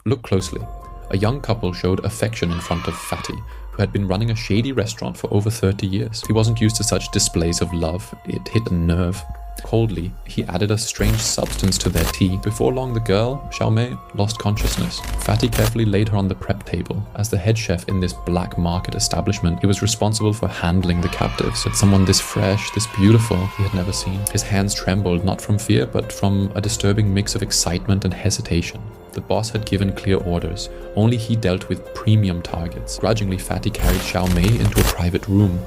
Look closely. A young couple showed affection in front of Fatty, who had been running a shady restaurant for over 30 years. He wasn't used to such displays of love. It hit a nerve. Coldly, he added a strange substance to their tea. Before long, the girl, Xiaomei, lost consciousness. Fatty carefully laid her on the prep table. As the head chef in this black market establishment, he was responsible for handling the captives. But someone this fresh, this beautiful, he had never seen. His hands trembled, not from fear, but from a disturbing mix of excitement and hesitation. The boss had given clear orders. Only he dealt with premium targets. Grudgingly, Fatty carried Xiaomei into a private room,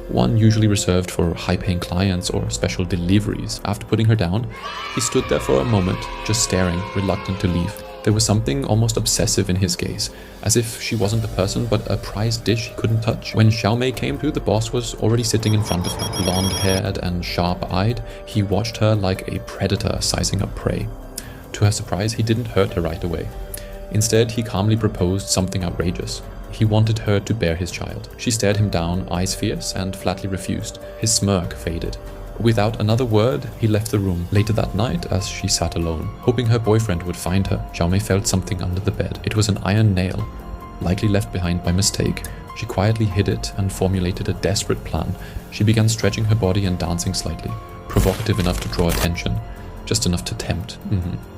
one usually reserved for high-paying clients or special deliveries. After putting her down, he stood there for a moment, just staring, reluctant to leave. There was something almost obsessive in his gaze, as if she wasn't a person but a prized dish he couldn't touch. When Xiaomei came to, the boss was already sitting in front of her. Blonde-haired and sharp-eyed, he watched her like a predator sizing up prey. To her surprise, he didn't hurt her right away. Instead, he calmly proposed something outrageous. He wanted her to bear his child. She stared him down, eyes fierce, and flatly refused. His smirk faded. Without another word, he left the room. Later that night, as she sat alone, hoping her boyfriend would find her, Xiaomei felt something under the bed. It was an iron nail, likely left behind by mistake. She quietly hid it and formulated a desperate plan. She began stretching her body and dancing slightly, provocative enough to draw attention, just enough to tempt.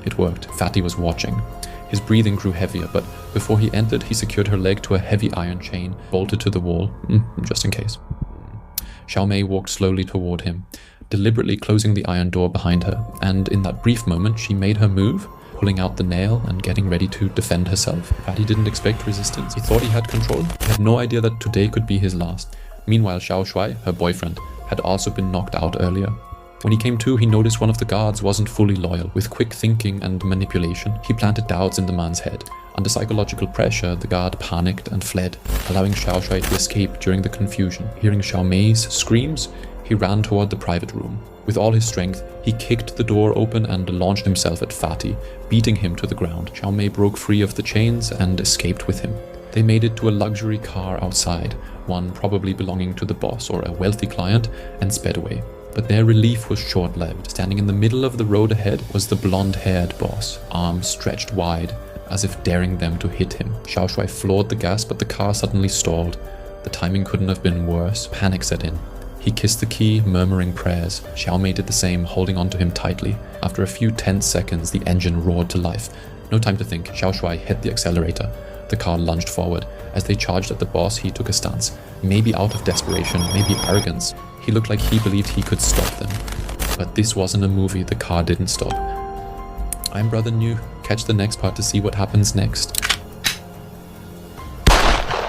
It worked. Fatty was watching. His breathing grew heavier, but before he entered, he secured her leg to a heavy iron chain, bolted to the wall, just in case. Xiaomei walked slowly toward him, deliberately closing the iron door behind her, and in that brief moment, she made her move, pulling out the nail and getting ready to defend herself. Fatty didn't expect resistance. He thought he had control. He had no idea that today could be his last. Meanwhile, Xiao Shuai, her boyfriend, had also been knocked out earlier. When he came to, he noticed one of the guards wasn't fully loyal. With quick thinking and manipulation, he planted doubts in the man's head. Under psychological pressure, the guard panicked and fled, allowing Xiao Shuai to escape during the confusion. Hearing Xiaomei's screams, he ran toward the private room. With all his strength, he kicked the door open and launched himself at Fatty, beating him to the ground. Xiaomei broke free of the chains and escaped with him. They made it to a luxury car outside, one probably belonging to the boss or a wealthy client, and sped away. But their relief was short-lived. Standing in the middle of the road ahead was the blonde-haired boss, arms stretched wide, as if daring them to hit him. Xiao Shuai floored the gas, but the car suddenly stalled. The timing couldn't have been worse. Panic set in. He kissed the key, murmuring prayers. Xiaomei did the same, holding onto him tightly. After a few tense seconds, the engine roared to life. No time to think. Xiao Shuai hit the accelerator. The car lunged forward. As they charged at the boss, he took a stance. Maybe out of desperation, maybe arrogance. He looked like he believed he could stop them. But this wasn't a movie. The car didn't stop. I'm Brother New. Catch the next part to see what happens next.